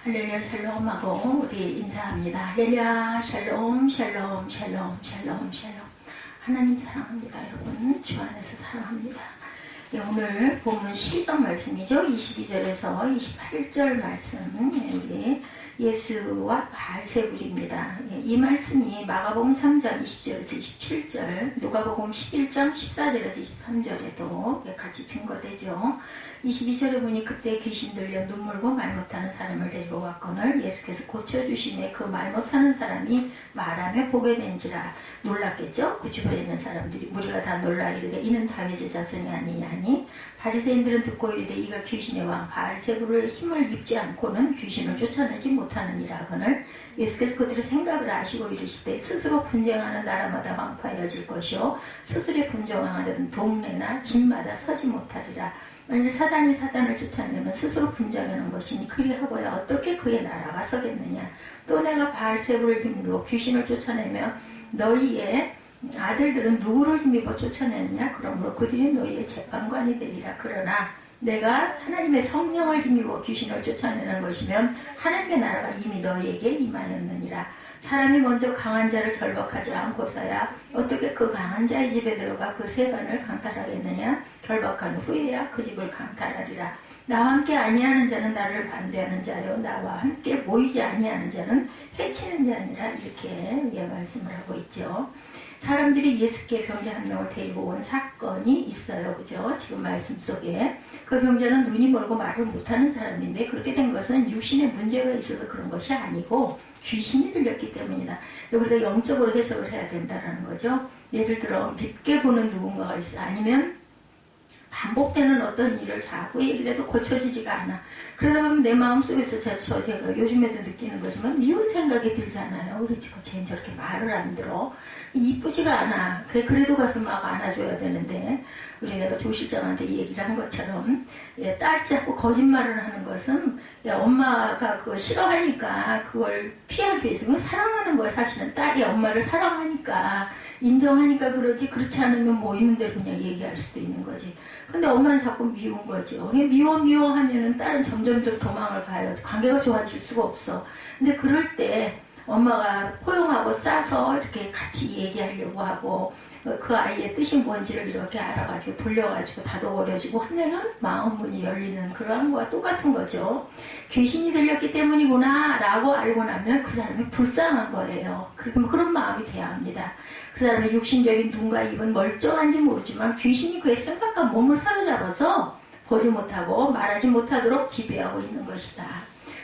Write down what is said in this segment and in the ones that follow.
할렐루야 샬롬하고 우리 인사합니다. 할렐루야 샬롬 샬롬 샬롬 샬롬 샬롬. 하나님 사랑합니다. 여러분 주 안에서 사랑합니다. 네, 오늘 본문 12장 말씀이죠. 22절에서 28절 말씀. 우리 예수와 바알세불입니다. 이 말씀이 마가복음 3장 20절에서 27절, 누가복음 11장 14절에서 23절에도 같이 증거되죠. 22절에 보니 그때 귀신 들려 눈물고 말 못하는 사람을 데리고 왔거늘 예수께서 고쳐주심에 그 말 못하는 사람이 말하며 보게 된지라. 놀랐겠죠? 그 주변에 있는 사람들이 무리가 다 놀라 이르되 이는 다윗의 자손이 아니냐니. 바리새인들은 듣고 이르되 이가 귀신의 왕 바알세불의 힘을 입지 않고는 귀신을 쫓아내지 못하느니라 하거늘 예수께서 그들의 생각을 아시고 이르시되 스스로 분쟁하는 나라마다 황폐해질 것이요 스스로 분쟁하는 동네나 집마다 서지 못하리라. 만일 사단이 사단을 쫓아내면 스스로 분쟁하는 것이니 그리하고야 어떻게 그의 나라가 서겠느냐. 또 내가 바알세불을 힘으로 귀신을 쫓아내며 너희의 아들들은 누구를 힘입어 쫓아내느냐. 그러므로 그들이 너희의 재판관이 되리라. 그러나 내가 하나님의 성령을 힘입어 귀신을 쫓아내는 것이면 하나님의 나라가 이미 너희에게 임하였느니라. 사람이 먼저 강한 자를 결박하지 않고서야 어떻게 그 강한 자의 집에 들어가 그 세반을 강탈하겠느냐. 결박한 후에야 그 집을 강탈하리라. 나와 함께 아니하는 자는 나를 반대하는 자요 나와 함께 모이지 아니하는 자는 해치는 자니라. 이렇게 말씀을 하고 있죠. 사람들이 예수께 병자 한 명을 데리고 온 사건이 있어요. 그죠? 지금 말씀 속에. 그 병자는 눈이 멀고 말을 못하는 사람인데 그렇게 된 것은 육신에 문제가 있어서 그런 것이 아니고 귀신이 들렸기 때문이다. 우리가 영적으로 해석을 해야 된다는 거죠. 예를 들어 밉게 보는 누군가가 있어. 아니면 반복되는 어떤 일을 자꾸 얘기를 해도 고쳐지지가 않아. 그러다 보면 내 마음속에서 제가 요즘에도 느끼는 거지만 미운 생각이 들잖아요. 우리 지금 쟤는 저렇게 말을 안 들어. 이쁘지가 않아. 그래도 가서 막 안아줘야 되는데 우리 내가 조 실장한테 얘기를 한 것처럼 딸 자꾸 거짓말을 하는 것은 엄마가 그걸 싫어하니까 그걸 피하기 위해서 사랑하는 거야. 사실은 딸이 엄마를 사랑하니까 인정하니까 그러지 그렇지 않으면 뭐 있는 대로 그냥 얘기할 수도 있는 거지. 근데 엄마는 자꾸 미운 거죠. 미워 하면은 딸은 점점 더 도망을 가요. 관계가 좋아질 수가 없어. 근데 그럴 때 엄마가 포용하고 싸서 이렇게 같이 얘기하려고 하고 그 아이의 뜻이 뭔지를 이렇게 알아가지고 돌려가지고 다독거려주고 하면은 마음 문이 열리는 그러한 거와 똑같은 거죠. 귀신이 들렸기 때문이구나 라고 알고 나면 그 사람이 불쌍한 거예요. 그런 마음이 돼야 합니다. 그 사람의 육신적인 눈과 입은 멀쩡한지 모르지만 귀신이 그의 생각과 몸을 사로잡아서 보지 못하고 말하지 못하도록 지배하고 있는 것이다.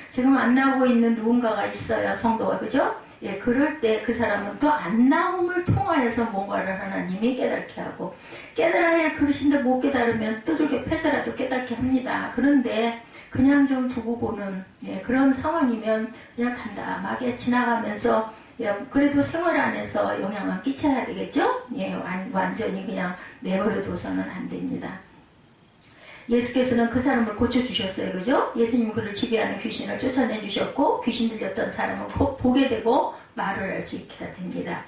지금 안 나오고 있는 누군가가 있어요. 성도가. 그죠? 예, 그럴 때 그 사람은 또 안 나옴을 통하여서 뭔가를 하나님이 깨닫게 하고 깨달아야 할 그릇인데 못 깨달으면 두들겨 패서라도 깨닫게 합니다. 그런데 그냥 좀 두고 보는 그런 상황이면 그냥 담담하게 지나가면서 그래도 생활 안에서 영향을 끼쳐야 되겠죠? 완전히 그냥 내버려둬서는 안 됩니다. 예수께서는 그 사람을 고쳐주셨어요. 그죠? 예수님은 그를 지배하는 귀신을 쫓아내주셨고 귀신 들렸던 사람은 곧 보게 되고 말을 할 수 있게 됩니다.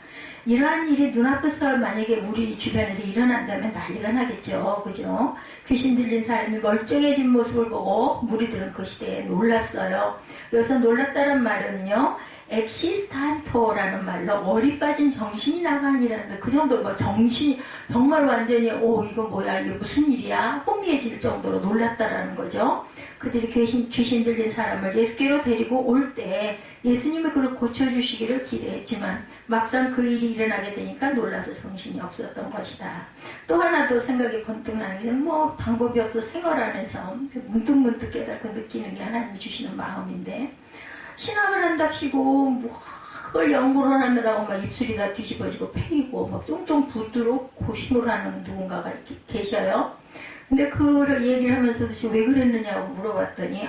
이러한 일이 눈앞에서 만약에 우리 주변에서 일어난다면 난리가 나겠죠. 그죠? 귀신 들린 사람이 멀쩡해진 모습을 보고 무리들은 그 시대에 놀랐어요. 여기서 놀랐다는 말은요. 엑시스탄토라는 말로 머리 빠진 정신이 나가니라는데 그 정도 뭐 정신이 정말 완전히 이거 뭐야 이게 무슨 일이야 혼미해질 정도로 놀랐다라는 거죠. 그들이 귀신 들린 사람을 예수께로 데리고 올 때 예수님이 그를 고쳐주시기를 기대했지만 막상 그 일이 일어나게 되니까 놀라서 정신이 없었던 것이다. 또 하나 더 생각이 번뜩 나는 게 뭐 방법이 없어 생활 안에서 문득문득 깨닫고 느끼는 게 하나님이 주시는 마음인데 신학을 한답시고 그걸 연구를 하느라고 막 입술이 다 뒤집어지고 패이고 막 뚱뚱 붓도록 고심을 하는 누군가가 계셔요. 근데 그 얘기를 하면서 도대체 왜 그랬느냐고 물어봤더니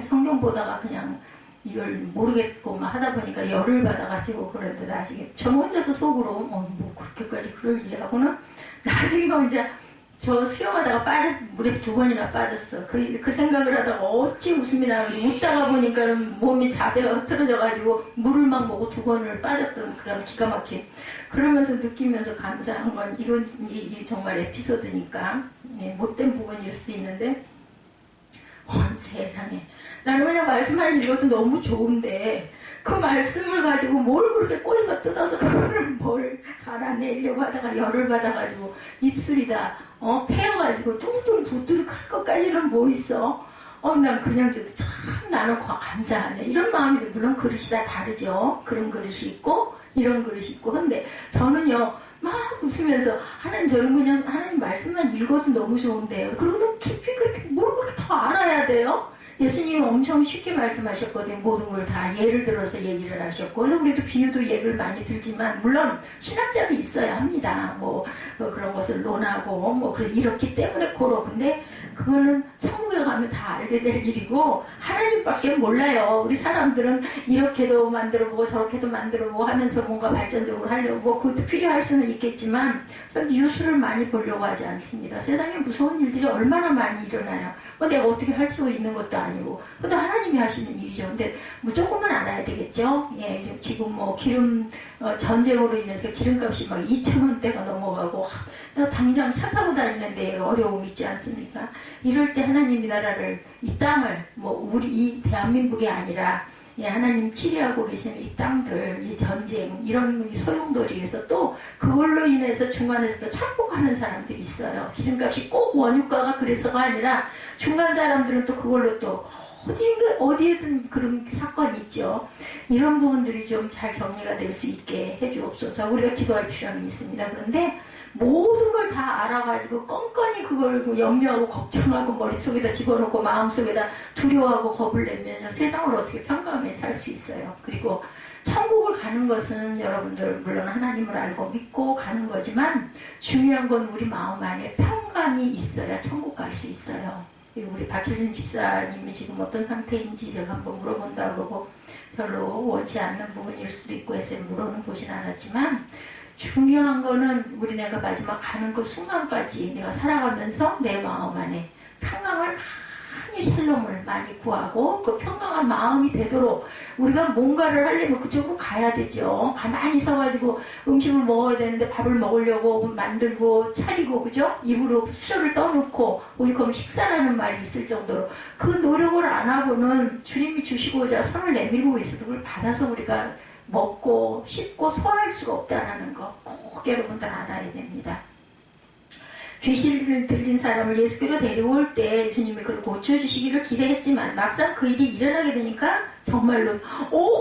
성경 보다가 그냥 이걸 모르겠고 막 하다 보니까 열을 받아가지고 그런데 나중에 저 혼자서 속으로 뭐 그렇게까지 그럴 일이라고는 나중에 혼자 저 수영하다가 물에 2번이나 빠졌어. 그 생각을 하다가 어찌 웃음이 나는지 웃다가 보니까 몸이 자세가 흐트러져가지고 물을 막 먹고 2번을 빠졌던 그런 기가 막힌. 그러면서 느끼면서 감사한 건 이건 정말 에피소드니까 못된 부분일 수도 있는데 세상에 나는 그냥 말씀만 읽어도 너무 좋은데 그 말씀을 가지고 뭘 그렇게 꼬집어 뜯어서 그거를 뭘 알아내려고 하다가 열을 받아가지고 입술이 다 패여가지고 뚱뚱 부뚜룩할 것까지는 뭐 있어. 난 그냥 줘도 참 나는 감사하네. 이런 마음이, 물론 그릇이 다 다르죠. 그런 그릇이 있고 이런 그릇이 있고. 근데 저는요 막 웃으면서 하나님, 저는 그냥 하나님 말씀만 읽어도 너무 좋은데요. 그리고 너무 깊이 그렇게 뭘 그렇게 더 알아야 돼요? 예수님이 엄청 쉽게 말씀하셨거든요. 모든 걸 다 예를 들어서 얘기를 하셨고, 그래서 우리도 비유도 예를 많이 들지만 물론 신학자도 있어야 합니다. 뭐 그런 것을 논하고 뭐 이렇기 때문에 근데 그거는 천국에 가면 다 알게 될 일이고 하나님밖에 몰라요. 우리 사람들은 이렇게도 만들어보고 저렇게도 만들어보고 하면서 뭔가 발전적으로 하려고 그것도 필요할 수는 있겠지만 전 뉴스를 많이 보려고 하지 않습니다. 세상에 무서운 일들이 얼마나 많이 일어나요. 내가 어떻게 할 수 있는 것도 아니고. 근데 하나님이 하시는 일이죠. 근데 조금은 알아야 되겠죠. 예, 지금 뭐 기름 전쟁으로 인해서 기름값이 막 2,000원대가 넘어가고 당장 차 타고 다니는데 어려움 있지 않습니까? 이럴 때 하나님이 나라를, 이 땅을 우리 이 대한민국이 아니라 하나님 치리하고 계시는 이 땅들, 이 전쟁, 이런 소용돌이에서 또 그걸로 인해서 중간에서 또 착복하는 사람들이 있어요. 기름값이 꼭 원유가가 그래서가 아니라 중간 사람들은 또 그걸로 또 어디에든 그런 사건이 있죠. 이런 부분들이 좀 잘 정리가 될 수 있게 해주옵소서. 우리가 기도할 필요는 있습니다. 그런데 모든 걸 다 알아가지고 껌껌이 그걸 염려하고 걱정하고 머릿속에다 집어넣고 마음속에다 두려워하고 겁을 내면 세상을 어떻게 평강하게 살 수 있어요. 그리고 천국을 가는 것은 여러분들 물론 하나님을 알고 믿고 가는 거지만 중요한 건 우리 마음 안에 평강이 있어야 천국 갈 수 있어요. 우리 박효진 집사님이 지금 어떤 상태인지 제가 한번 물어본다고 그러고 별로 원치 않는 부분일 수도 있고 해서 물어보진 않았지만, 중요한 거는 내가 마지막 가는 그 순간까지 내가 살아가면서 내 마음 안에 평강을 많이, 샬롬을 많이 구하고 그 평강한 마음이 되도록 우리가 뭔가를 하려면 그쪽으로 가야 되죠. 가만히 서가지고 음식을 먹어야 되는데 밥을 먹으려고 만들고 차리고, 그죠? 입으로 수저를 떠놓고 어디 가면 식사라는 말이 있을 정도로 그 노력을 안 하고는 주님이 주시고자 손을 내밀고 있어도 그걸 받아서 우리가 먹고 씹고 소화할 수가 없다는 거 꼭 여러분들 알아야 됩니다. 귀신을 들린 사람을 예수께로 데려올 때 예수님이 그걸 고쳐주시기를 기대했지만 막상 그 일이 일어나게 되니까 정말로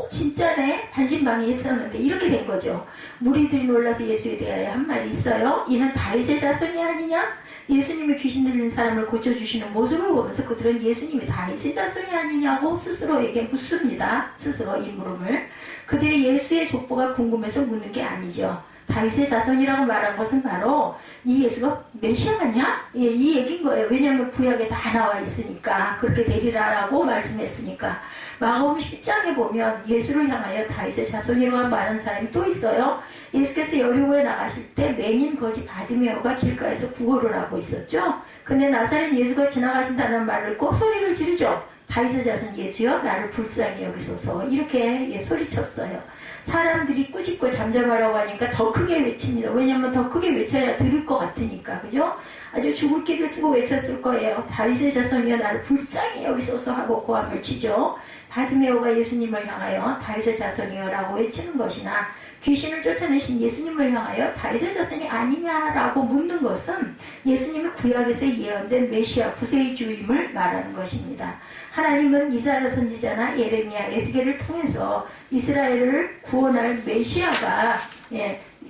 진짜네 반신반의했었는데 이렇게 된 거죠. 무리들이 놀라서 예수에 대하여 한 말이 있어요. 이는 다윗의 자손이 아니냐? 예수님이 귀신 들린 사람을 고쳐주시는 모습을 보면서 그들은 예수님이 다윗의 자손이 아니냐고 스스로에게 묻습니다. 스스로 이 물음을. 그들이 예수의 족보가 궁금해서 묻는 게 아니죠. 다윗의 자손이라고 말한 것은 바로 이 예수가 메시아냐? 이 얘기인 거예요. 왜냐하면 구약에 다 나와 있으니까, 그렇게 되리라라고 말씀했으니까. 마가복음 10장에 보면 예수를 향하여 다윗의 자손이라고 말하는 사람이 또 있어요. 예수께서 여리고에 나가실 때 맹인 거지 바디메오가 길가에서 구걸을 하고 있었죠. 근데 나사렛 예수가 지나가신다는 말을 꼭 소리를 지르죠. 다윗의 자손 예수여 나를 불쌍히 여기소서, 이렇게 소리쳤어요. 사람들이 꾸짖고 잠잠하라고 하니까 더 크게 외칩니다. 왜냐면 더 크게 외쳐야 들을 것 같으니까, 그죠? 아주 죽을 기를 쓰고 외쳤을 거예요. 다윗의 자손이여 나를 불쌍히 여기소서 하고 고함을 치죠. 바디메오가 예수님을 향하여 다윗의 자손이여 라고 외치는 것이나 귀신을 쫓아내신 예수님을 향하여 다윗의 자손이 아니냐라고 묻는 것은 예수님의 구약에서 예언된 메시아 구세의 주임을 말하는 것입니다. 하나님은 이사야 선지자나 예레미야, 에스겔을 통해서 이스라엘을 구원할 메시아가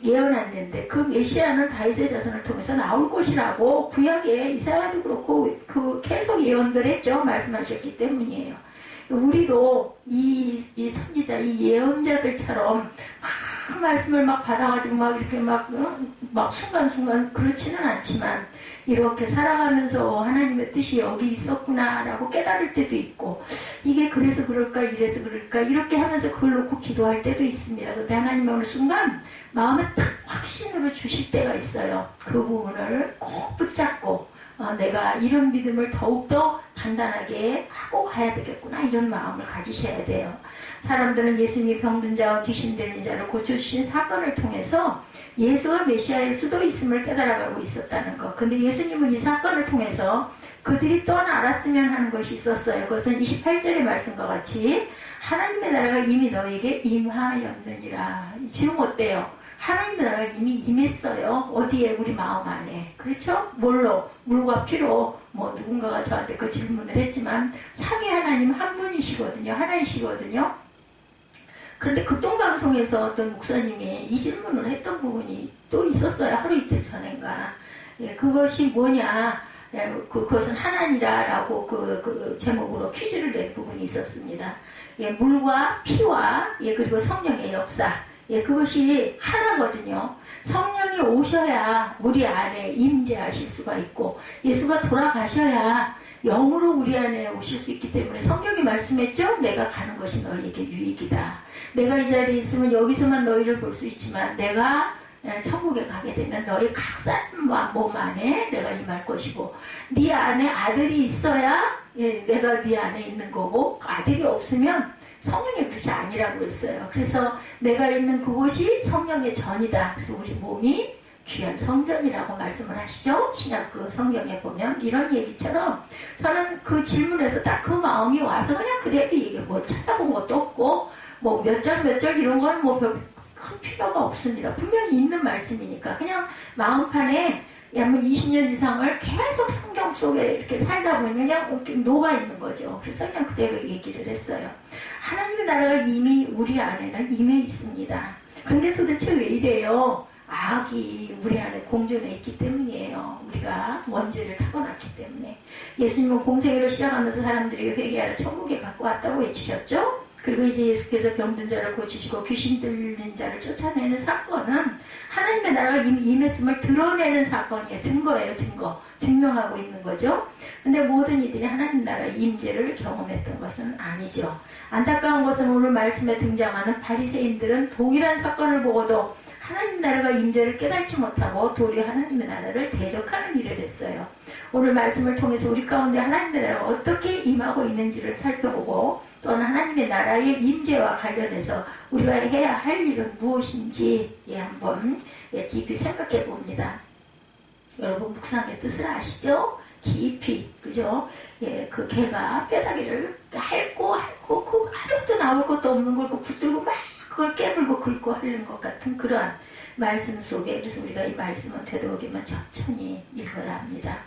예언했는데 그 메시아는 다윗의 자손을 통해서 나올 것이라고 구약에 이사야도 그렇고 계속 예언들 했죠. 말씀하셨기 때문이에요. 우리도 이 선지자, 이 예언자들처럼 막 말씀을 막 받아가지고 막 이렇게 막 순간순간 그렇지는 않지만 이렇게 살아가면서 하나님의 뜻이 여기 있었구나라고 깨달을 때도 있고, 이게 그래서 그럴까 이래서 그럴까 이렇게 하면서 그걸 놓고 기도할 때도 있습니다. 근데 하나님이 어느 순간 마음에 딱 확신으로 주실 때가 있어요. 그 부분을 꼭 붙잡고 내가 이런 믿음을 더욱더 단단하게 하고 가야 되겠구나, 이런 마음을 가지셔야 돼요. 사람들은 예수님이 병든 자와 귀신 들린 자를 고쳐주신 사건을 통해서 예수가 메시아일 수도 있음을 깨달아가고 있었다는 것. 근데 예수님은 이 사건을 통해서 그들이 또한 알았으면 하는 것이 있었어요. 그것은 28절의 말씀과 같이 하나님의 나라가 이미 너에게 임하였느니라. 지금 어때요? 하나님의 나라가 이미 임했어요. 어디에? 우리 마음 안에. 그렇죠? 뭘로? 물과 피로. 뭐 누군가가 저한테 그 질문을 했지만 삼위 하나님 한 분이시거든요. 하나이시거든요. 그런데 극동방송에서 어떤 목사님이 이 질문을 했던 부분이 또 있었어요. 하루 이틀 전인가. 예, 그것이 뭐냐. 예, 그것은 하나니라라고 그 제목으로 퀴즈를 낸 부분이 있었습니다. 예, 물과 피와 예, 그리고 성령의 역사. 예, 그것이 하나거든요. 성령이 오셔야 우리 안에 임재하실 수가 있고 예수가 돌아가셔야 영으로 우리 안에 오실 수 있기 때문에 성경이 말씀했죠. 내가 가는 것이 너희에게 유익이다. 내가 이 자리에 있으면 여기서만 너희를 볼 수 있지만 내가 천국에 가게 되면 너희 각 사람과 몸 안에 내가 임할 것이고 네 안에 아들이 있어야 예, 내가 네 안에 있는 거고 아들이 없으면 성령의 것이 아니라고 했어요. 그래서 내가 있는 그곳이 성령의 전이다. 그래서 우리 몸이 귀한 성전이라고 말씀을 하시죠. 신약 그 성경에 보면 이런 얘기처럼 저는 그 질문에서 딱 그 마음이 와서 그냥 그대로 이게 뭘 찾아본 것도 없고 뭐 몇 장 몇 절 이런 거는 뭐 별 큰 필요가 없습니다. 분명히 있는 말씀이니까 그냥 마음판에 한 20년 이상을 계속 성경 속에 이렇게 살다 보면 그냥 녹아 있는 거죠. 그래서 그냥 그대로 얘기를 했어요. 하나님의 나라가 이미 우리 안에는 임해 있습니다. 근데 도대체 왜 이래요? 악이 우리 안에 공존해 있기 때문이에요. 우리가 원죄를 타고났기 때문에. 예수님은 공생애를 시작하면서 사람들이 회개하러 천국에 갖고 왔다고 외치셨죠? 그리고 이제 예수께서 병든 자를 고치시고 귀신 들린 자를 쫓아내는 사건은 하나님의 나라가 이미 임했음을 드러내는 사건이에요. 증거예요. 증거. 증명하고 있는 거죠. 근데 모든 이들이 하나님 나라의 임재를 경험했던 것은 아니죠. 안타까운 것은 오늘 말씀에 등장하는 바리새인들은 동일한 사건을 보고도 하나님 나라가 임재를 깨닫지 못하고 도리어 하나님의 나라를 대적하는 일을 했어요. 오늘 말씀을 통해서 우리 가운데 하나님의 나라가 어떻게 임하고 있는지를 살펴보고 또는 하나님의 나라의 임재와 관련해서 우리가 해야 할 일은 무엇인지 한번 깊이 생각해 봅니다. 여러분 묵상의 뜻을 아시죠? 깊이, 그죠? 예, 그 개가 뼈다귀를 핥고 그 아무것도 나올 것도 없는 걸 붙들고 막 그걸 깨물고 긁고 하는 것 같은 그러한 말씀 속에 그래서 우리가 이 말씀은 되도록이면 천천히 읽어야 합니다.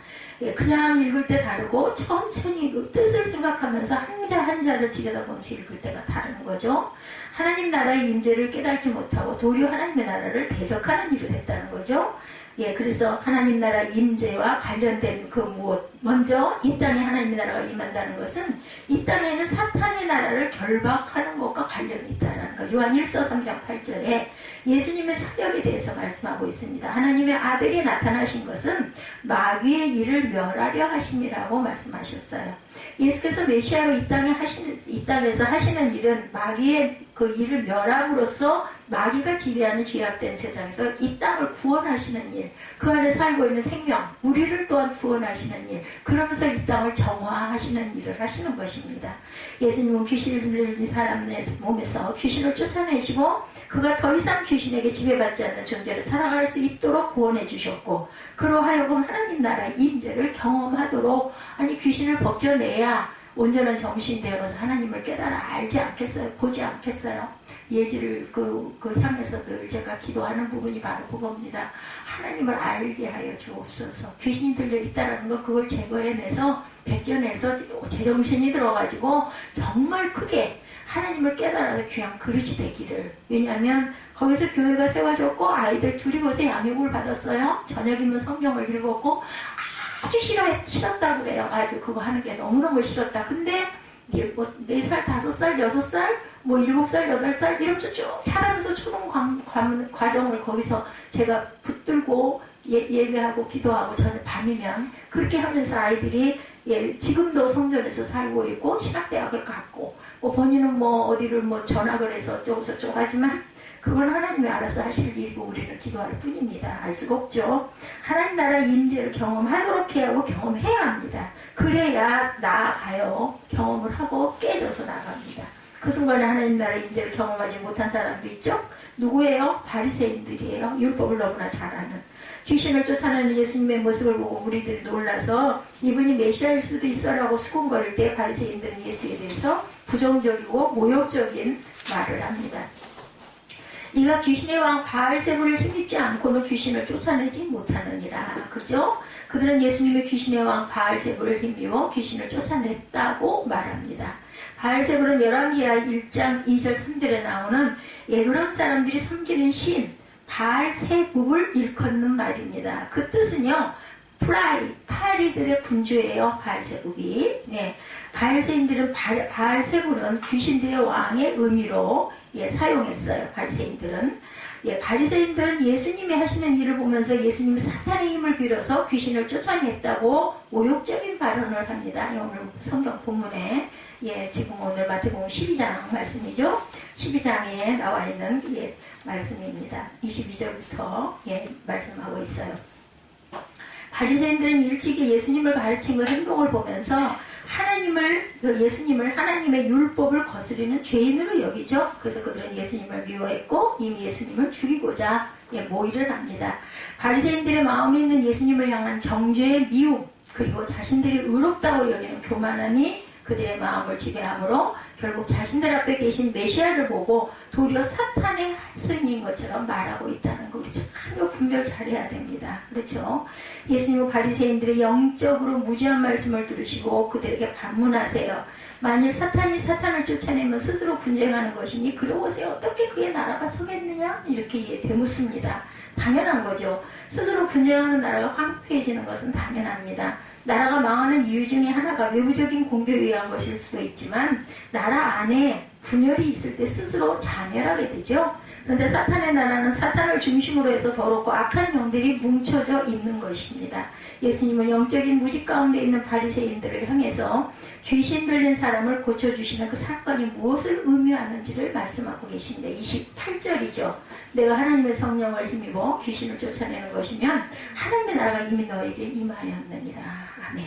예, 그냥 읽을 때 다르고 천천히 그 뜻을 생각하면서 한자 한자를 들여다보면서 읽을 때가 다른 거죠. 하나님 나라의 임재를 깨닫지 못하고 도리어 하나님의 나라를 대적하는 일을 했다는 거죠. 예, 그래서 하나님 나라 임재와 관련된 그 무엇 먼저 이 땅에 하나님의 나라가 임한다는 것은 이 땅에는 사탄의 나라를 결박하는 것과 관련이 있다는 거. 요한 1서 3장 8절에 예수님의 사역에 대해서 말씀하고 있습니다. 하나님의 아들이 나타나신 것은 마귀의 일을 멸하려 하심이라고 말씀하셨어요. 예수께서 메시아로 이 땅에서 하시는 일은 마귀의 그 일을 멸함으로써 마귀가 지배하는 죄악된 세상에서 이 땅을 구원하시는 일, 그 안에 살고 있는 생명, 우리를 또한 구원하시는 일, 그러면서 이 땅을 정화하시는 일을 하시는 것입니다. 예수님은 귀신을 들린 사람의 몸에서 귀신을 쫓아내시고 그가 더 이상 귀신에게 지배받지 않는 존재를 살아갈 수 있도록 구원해 주셨고 그로 하여금 하나님 나라의 임재를 경험하도록 아니 귀신을 벗겨내야 온전한 정신이 되어서 하나님을 깨달아 알지 않겠어요? 보지 않겠어요? 예지를 향해서 늘 제가 기도하는 부분이 바로 그겁니다. 하나님을 알게 하여 주옵소서. 귀신이 들려 있다는 거 그걸 제거해내서 벗겨내서 제정신이 들어가지고 정말 크게 하나님을 깨달아서 귀한 그릇이 되기를. 왜냐하면 거기서 교회가 세워졌고 아이들 둘이 거기서 양육을 받았어요. 저녁이면 성경을 읽었고 아주 싫었다고 그래요. 아주 그거 하는 게 너무너무 싫었다. 근데 이제 뭐 4살, 5살, 6살, 뭐 7살, 8살 이러면서 쭉 자라면서 초등 과정을 거기서 제가 붙들고 예배하고 기도하고 저녁 밤이면 그렇게 하면서 아이들이 지금도 성전에서 살고 있고 신학대학을 갔고 뭐 본인은 뭐 어디를 뭐 전학을 해서 어쩌고저쩌고 하지만 그건 하나님이 알아서 하실 일이고 우리는 기도할 뿐입니다. 알 수가 없죠. 하나님 나라의 임재를 경험하도록 해야 하고 경험해야 합니다. 그래야 나아가요. 경험을 하고 깨져서 나갑니다. 그 순간에 하나님 나라의 임재를 경험하지 못한 사람도 있죠. 누구예요? 바리새인들이에요. 율법을 너무나 잘 아는. 귀신을 쫓아내는 예수님의 모습을 보고 우리들이 놀라서 이분이 메시아일 수도 있어라고 수군거릴 때 바리새인들은 예수에 대해서 부정적이고 모욕적인 말을 합니다. 네가 귀신의 왕 바알세불을 힘입지 않고는 귀신을 쫓아내지 못하느니라. 그렇죠? 그들은 예수님의 귀신의 왕 바알세불을 힘입어 귀신을 쫓아냈다고 말합니다. 바알세불은 열왕기하 1장 2절 3절에 나오는 에그론 사람들이 섬기는 신 바알세불을 일컫는 말입니다. 그 뜻은요, 파리들의 군주예요. 바알세불이. 네, 바알세인들은 바알세불은 귀신들의 왕의 의미로 사용했어요. 바리새인들은. 바리새인들은 예수님이 하시는 일을 보면서 예수님이 사탄의 힘을 빌어서 귀신을 쫓아냈다고 모욕적인 발언을 합니다. 오늘 성경 본문에 지금 오늘 마태복음 12장 말씀이죠. 12장에 나와 있는 말씀입니다. 22절부터 말씀하고 있어요. 바리새인들은 일찍이 예수님을 가르친 그 행동을 보면서 예수님을 하나님의 율법을 거스르는 죄인으로 여기죠. 그래서 그들은 예수님을 미워했고 이미 예수님을 죽이고자 모의를 합니다. 바리새인들의 마음에 있는 예수님을 향한 정죄의 미움, 그리고 자신들이 의롭다고 여기는 교만함이 그들의 마음을 지배하므로 결국 자신들 앞에 계신 메시아를 보고 도리어 사탄의 하승인 것처럼 말하고 있다는 거 우리 참 분별 잘해야 됩니다. 그렇죠? 예수님은 바리새인들의 영적으로 무지한 말씀을 들으시고 그들에게 반문하세요. 만일 사탄이 사탄을 쫓아내면 스스로 분쟁하는 것이니 그러고서 어떻게 그의 나라가 서겠느냐? 이렇게 되묻습니다. 당연한 거죠. 스스로 분쟁하는 나라가 황폐해지는 것은 당연합니다. 나라가 망하는 이유 중에 하나가 외부적인 공격에 의한 것일 수도 있지만 나라 안에 분열이 있을 때 스스로 자멸하게 되죠. 그런데 사탄의 나라는 사탄을 중심으로 해서 더럽고 악한 영들이 뭉쳐져 있는 것입니다. 예수님은 영적인 무직 가운데 있는 바리새인들을 향해서 귀신 들린 사람을 고쳐주시는 그 사건이 무엇을 의미하는지를 말씀하고 계십니다. 28절이죠. 내가 하나님의 성령을 힘입어 귀신을 쫓아내는 것이면 하나님의 나라가 이미 너에게 임하였느니라. 아멘.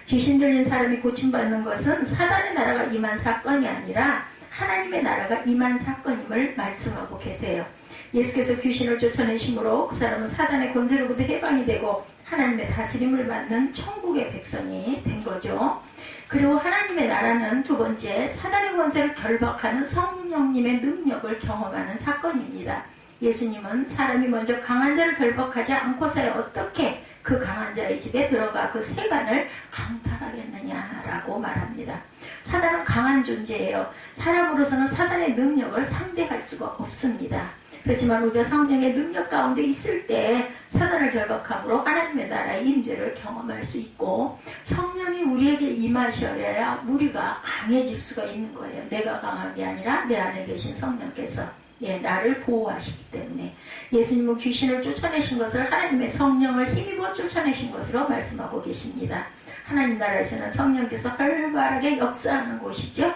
귀신 들린 사람이 고침받는 것은 사단의 나라가 임한 사건이 아니라 하나님의 나라가 임한 사건임을 말씀하고 계세요. 예수께서 귀신을 쫓아내심으로 그 사람은 사단의 권세로부터 해방이 되고 하나님의 다스림을 받는 천국의 백성이 된 거죠. 그리고 하나님의 나라는 두 번째, 사단의 권세를 결박하는 성령님의 능력을 경험하는 사건입니다. 예수님은 사람이 먼저 강한 자를 결박하지 않고서야 어떻게 그 강한 자의 집에 들어가 그 세간을 강탈하겠느냐라고 말합니다. 사단은 강한 존재예요. 사람으로서는 사단의 능력을 상대할 수가 없습니다. 그렇지만 우리가 성령의 능력 가운데 있을 때 사단을 결박함으로 하나님의 나라의 임재를 경험할 수 있고, 성령이 우리에게 임하셔야 우리가 강해질 수가 있는 거예요. 내가 강한 게 아니라 내 안에 계신 성령께서 나를 보호하시기 때문에. 예수님은 귀신을 쫓아내신 것을 하나님의 성령을 힘입어 쫓아내신 것으로 말씀하고 계십니다. 하나님 나라에서는 성령께서 활발하게 역사하는 곳이죠.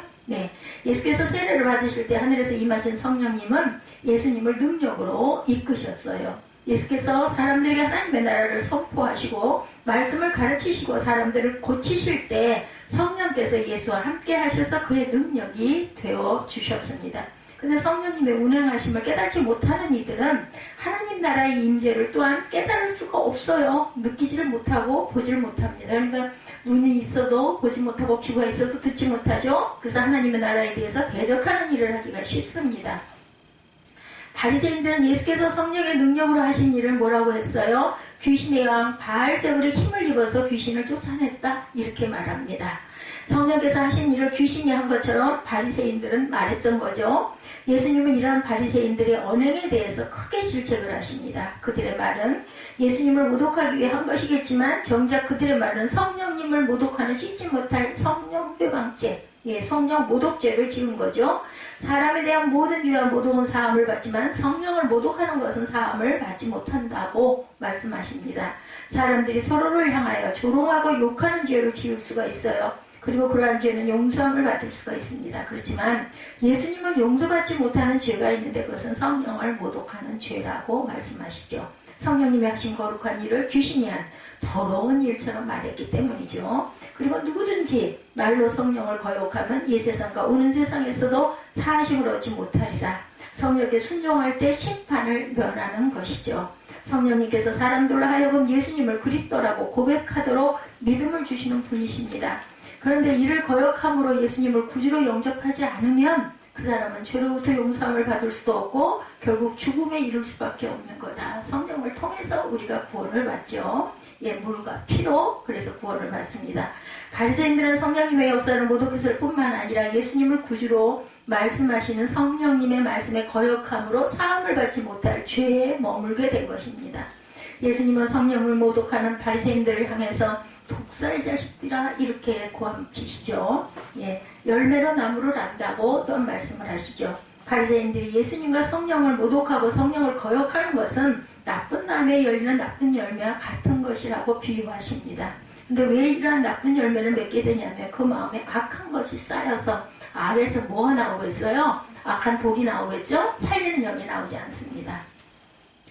예수께서 세례를 받으실 때 하늘에서 임하신 성령님은 예수님을 능력으로 이끄셨어요. 예수께서 사람들에게 하나님의 나라를 선포하시고 말씀을 가르치시고 사람들을 고치실 때 성령께서 예수와 함께 하셔서 그의 능력이 되어 주셨습니다. 근데 성령님의 운행하심을 깨닫지 못하는 이들은 하나님 나라의 임재를 또한 깨달을 수가 없어요. 느끼지를 못하고 보지를 못합니다. 그러니까 눈이 있어도 보지 못하고 귀가 있어도 듣지 못하죠. 그래서 하나님의 나라에 대해서 대적하는 일을 하기가 쉽습니다. 바리새인들은 예수께서 성령의 능력으로 하신 일을 뭐라고 했어요? 귀신의 왕 바알세불의 힘을 입어서 귀신을 쫓아냈다, 이렇게 말합니다. 성령께서 하신 일을 귀신이 한 것처럼 바리새인들은 말했던 거죠. 예수님은 이러한 바리새인들의 언행에 대해서 크게 질책을 하십니다. 그들의 말은 예수님을 모독하기 위해 한 것이겠지만 정작 그들의 말은 성령님을 모독하는 씻지 못할 성령 회방죄, 성령 모독죄를 지은 거죠. 사람에 대한 모든 죄와 모독은 사함을 받지만 성령을 모독하는 것은 사함을 받지 못한다고 말씀하십니다. 사람들이 서로를 향하여 조롱하고 욕하는 죄를 지을 수가 있어요. 그리고 그러한 죄는 용서함을 받을 수가 있습니다. 그렇지만 예수님은 용서받지 못하는 죄가 있는데 그것은 성령을 모독하는 죄라고 말씀하시죠. 성령님이 하신 거룩한 일을 귀신이 한 더러운 일처럼 말했기 때문이죠. 그리고 누구든지 말로 성령을 거역하면 이 세상과 오는 세상에서도 사하심을 얻지 못하리라. 성령께 순종할 때 심판을 면하는 것이죠. 성령님께서 사람들로 하여금 예수님을 그리스도라고 고백하도록 믿음을 주시는 분이십니다. 그런데 이를 거역함으로 예수님을 구주로 영접하지 않으면 그 사람은 죄로부터 용서함을 받을 수도 없고 결국 죽음에 이를 수밖에 없는 거다. 성령을 통해서 우리가 구원을 받죠. 예, 물과 피로 그래서 구원을 받습니다. 바리새인들은 성령님의 역사를 모독했을 뿐만 아니라 예수님을 구주로 말씀하시는 성령님의 말씀에 거역함으로 사함을 받지 못할 죄에 머물게 된 것입니다. 예수님은 성령을 모독하는 바리새인들을 향해서 독사의 자식들아 이렇게 고함치시죠. 예, 열매로 나무를 안다고 또한 말씀을 하시죠. 바리새인들이 예수님과 성령을 모독하고 성령을 거역하는 것은 나쁜 나무에 열리는 나쁜 열매와 같은 것이라고 비유하십니다. 근데 왜 이러한 나쁜 열매를 맺게 되냐면 그 마음에 악한 것이 쌓여서 악에서 뭐가 나오겠어요? 악한 독이 나오겠죠? 살리는 영이 나오지 않습니다.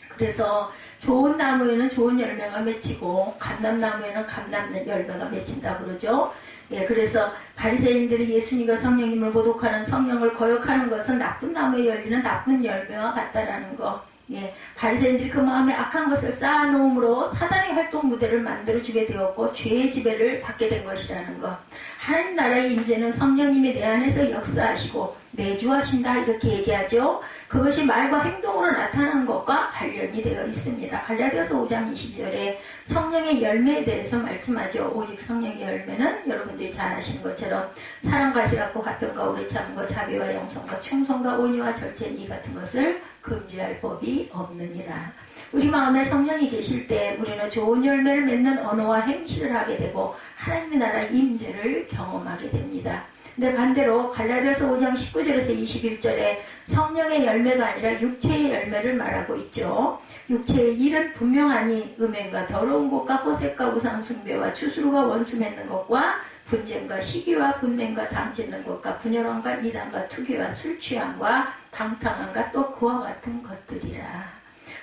그래서 좋은 나무에는 좋은 열매가 맺히고 감람나무에는 감람 열매가 맺힌다고 그러죠. 예, 그래서 바리새인들이 예수님과 성령님을 모독하는 성령을 거역하는 것은 나쁜 나무에 열리는 나쁜 열매와 같다라는 거. 예, 바리새인들이 그 마음에 악한 것을 쌓아놓음으로 사단의 활동 무대를 만들어주게 되었고 죄의 지배를 받게 된 것이라는 것. 하나님 나라의 임재는 성령님이 내 안에서 역사하시고 내주하신다 이렇게 얘기하죠. 그것이 말과 행동으로 나타나는 것과 관련이 되어 있습니다. 갈라디아서 5장 20절에 성령의 열매에 대해서 말씀하죠. 오직 성령의 열매는 여러분들이 잘 아시는 것처럼 사랑과 희락과 화평과 오래 참음과 자비와 영성과 충성과 온유와 절제 이 같은 것을 금지할 법이 없느니라. 우리 마음에 성령이 계실 때 우리는 좋은 열매를 맺는 언어와 행실을 하게 되고 하나님의 나라 임재를 경험하게 됩니다. 근데 반대로 갈라디아서 5장 19절에서 21절에 성령의 열매가 아니라 육체의 열매를 말하고 있죠. 육체의 일은 분명하니 음행과 더러운 것과 호색과 우상 숭배와 추술과 원수 맺는 것과 분쟁과 시기와 분냄과 당짓는 것과 분열함과 이단과 투기와 술 취함과 방탕함과 또 그와 같은 것들이라.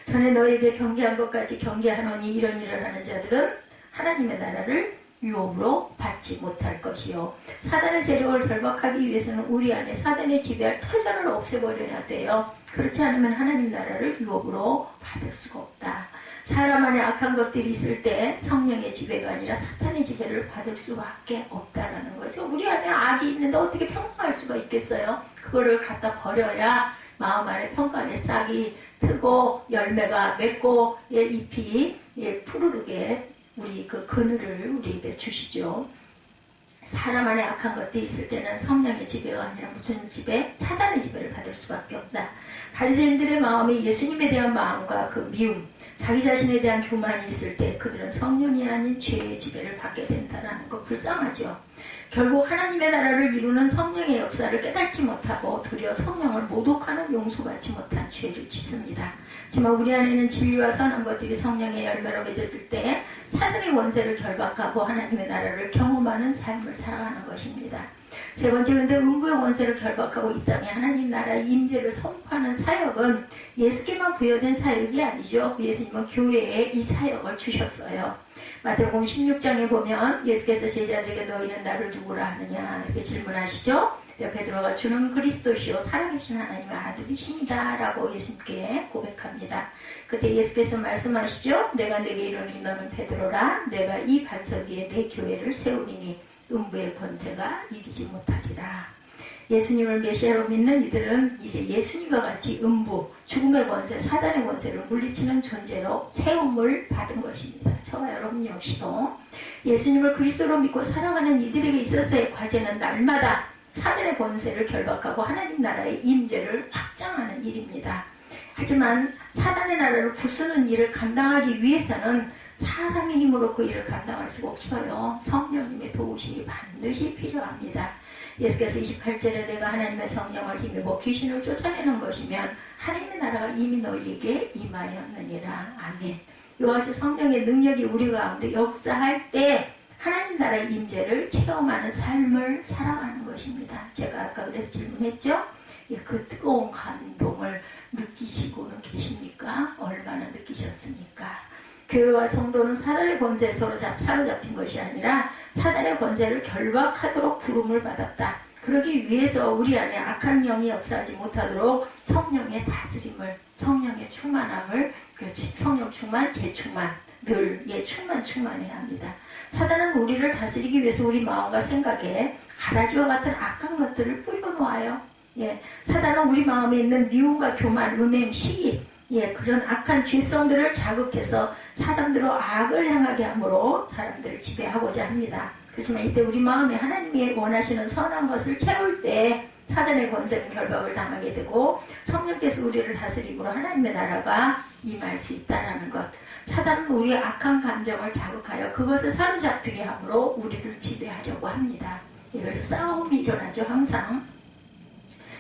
전에 너에게 경계한 것까지 경계하노니 이런 일을 하는 자들은 하나님의 나라를 유업으로 받지 못할 것이요. 사단의 세력을 결박하기 위해서는 우리 안에 사단의 지배할 터전을 없애버려야 돼요. 그렇지 않으면 하나님 나라를 유업으로 받을 수가 없다. 사람 안에 악한 것들이 있을 때 성령의 지배가 아니라 사탄의 지배를 받을 수밖에 없다라는 거죠. 우리 안에 악이 있는데 어떻게 평강할 수가 있겠어요? 그거를 갖다 버려야 마음 안에 평강의 싹이 트고 열매가 맺고 잎이 푸르르게 우리 그 그늘을 우리에게 주시죠. 사람 안에 악한 것들이 있을 때는 성령의 지배가 아니라 무슨 지배? 사단의 지배를 받을 수밖에 없다. 바리새인들의 마음에 예수님에 대한 마음과 그 미움, 자기 자신에 대한 교만이 있을 때 그들은 성령이 아닌 죄의 지배를 받게 된다는 거 불쌍하죠. 결국 하나님의 나라를 이루는 성령의 역사를 깨닫지 못하고 도리어 성령을 모독하는 용서받지 못한 죄를 짓습니다. 하지만 우리 안에는 진리와 선한 것들이 성령의 열매로 맺어질 때 사단의 원세를 결박하고 하나님의 나라를 경험하는 삶을 살아가는 것입니다. 세 번째, 근데 음부의 원세를 결박하고 이 땅에 하나님 나라의 임재를 선포하는 사역은 예수께만 부여된 사역이 아니죠. 예수님은 교회에 이 사역을 주셨어요. 마태복음 16장에 보면 예수께서 제자들에게 너희는 나를 누구라 하느냐 이렇게 질문하시죠. 베드로가 주는 그리스도시요 살아계신 하나님의 아들이십니다 라고 예수님께 고백합니다. 그때 예수께서 말씀하시죠. 내가 내게 이르노니 너는 베드로라. 내가 이 반석 위에 내 교회를 세우리니 음부의 권세가 이기지 못하리라. 예수님을 메시아로 믿는 이들은 이제 예수님과 같이 음부, 죽음의 권세, 사단의 권세를 물리치는 존재로 세움을 받은 것입니다. 저와 여러분 역시도 예수님을 그리스도로 믿고 살아가는 이들에게 있어서의 과제는 날마다 사단의 권세를 결박하고 하나님 나라의 임재를 확장하는 일입니다. 하지만 사단의 나라를 부수는 일을 감당하기 위해서는 사람의 힘으로 그 일을 감당할 수가 없어요. 성령님의 도우심이 반드시 필요합니다. 예수께서 28절에 내가 하나님의 성령을 힘입어 귀신을 쫓아내는 것이면 하나님의 나라가 이미 너희에게 임하였느니라. 아멘. 이와 같이 성령의 능력이 우리 가운데 역사할 때 하나님 나라의 임재를 체험하는 삶을 살아가는 것입니다. 제가 아까 그래서 질문했죠. 그 뜨거운 감동을 느끼시고는 계십니까? 얼마나 느끼셨습니까? 교회와 성도는 사단의 권세에 사로잡힌 것이 아니라 사단의 권세를 결박하도록 부름을 받았다. 그러기 위해서 우리 안에 악한 영이 역사하지 못하도록 성령의 다스림을, 성령의 충만함을, 성령 충만, 재충만, 늘 충만해야 합니다. 사단은 우리를 다스리기 위해서 우리 마음과 생각에 가라지와 같은 악한 것들을 뿌려놓아요. 사단은 우리 마음에 있는 미움과 교만, 음행, 시기, 그런 악한 죄성들을 자극해서 사람들로 악을 행하게 함으로 사람들을 지배하고자 합니다. 그렇지만 이때 우리 마음에 하나님이 원하시는 선한 것을 채울 때 사단의 권세는 결박을 당하게 되고 성령께서 우리를 다스림으로 하나님의 나라가 임할 수 있다는 것. 사단은 우리의 악한 감정을 자극하여 그것을 사로잡히게 함으로 우리를 지배하려고 합니다. 그래서 싸움이 일어나죠, 항상.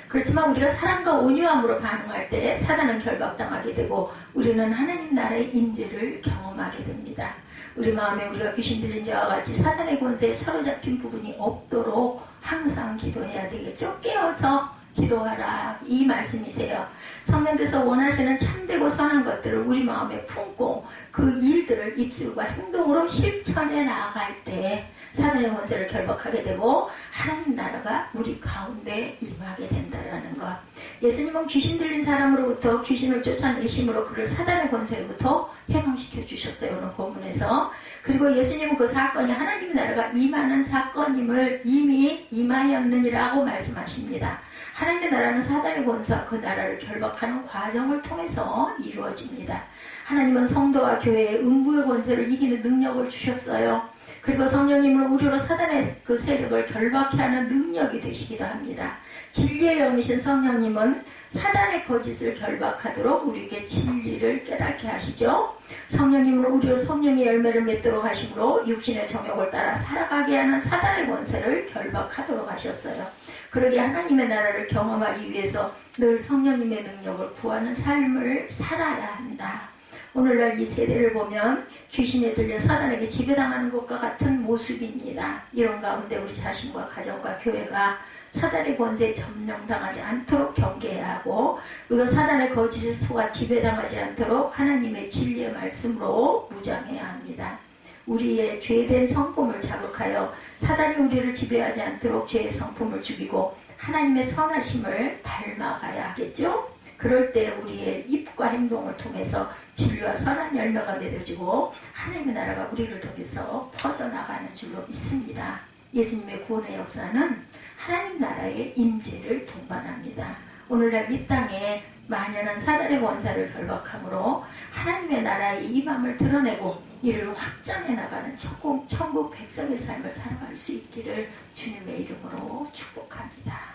그렇지만 우리가 사랑과 온유함으로 반응할 때 사단은 결박당하게 되고 우리는 하나님 나라의 임재를 경험하게 됩니다. 우리 마음에 우리가 귀신 들린 자와 같이 사단의 권세에 사로잡힌 부분이 없도록 항상 기도해야 되겠죠. 깨어서 기도하라, 이 말씀이세요. 성령께서 원하시는 참되고 선한 것들을 우리 마음에 품고 그 일들을 입술과 행동으로 실천해 나아갈 때 사단의 권세를 결박하게 되고 하나님 나라가 우리 가운데 임하게 된다는 것. 예수님은 귀신 들린 사람으로부터 귀신을 쫓아내심으로 그를 사단의 권세로부터 해방시켜 주셨어요, 오늘 본문에서. 그리고 예수님은 그 사건이 하나님 나라가 임하는 사건임을 이미 임하였느니라고 말씀하십니다. 하나님의 나라는 사단의 권세와 그 나라를 결박하는 과정을 통해서 이루어집니다. 하나님은 성도와 교회의 음부의 권세를 이기는 능력을 주셨어요. 그리고 성령님을 우리로 사단의 그 세력을 결박케 하는 능력이 되시기도 합니다. 진리의 영이신 성령님은 사단의 거짓을 결박하도록 우리에게 진리를 깨닫게 하시죠. 성령님은 우리로 성령의 열매를 맺도록 하심으로 육신의 정욕을 따라 살아가게 하는 사단의 권세를 결박하도록 하셨어요. 그러기에 하나님의 나라를 경험하기 위해서 늘 성령님의 능력을 구하는 삶을 살아야 합니다. 오늘날 이 세대를 보면 귀신에 들려 사단에게 지배당하는 것과 같은 모습입니다. 이런 가운데 우리 자신과 가정과 교회가 사단의 권세에 점령당하지 않도록 경계해야 하고 우리가 사단의 거짓에 속아 지배당하지 않도록 하나님의 진리의 말씀으로 무장해야 합니다. 우리의 죄된 성품을 자극하여 사단이 우리를 지배하지 않도록 죄의 성품을 죽이고 하나님의 선하심을 닮아가야 하겠죠? 그럴 때 우리의 입과 행동을 통해서 진리와 선한 열매가 맺어지고 하나님의 나라가 우리를 통해서 퍼져나가는 줄로 믿습니다. 예수님의 구원의 역사는 하나님 나라의 임재를 동반합니다. 오늘날 이 땅에 만연한 사단의 권세를 결박함으로 하나님의 나라의 임함을 드러내고 이를 확장해 나가는 천국 백성의 삶을 살아갈 수 있기를 주님의 이름으로 축복합니다.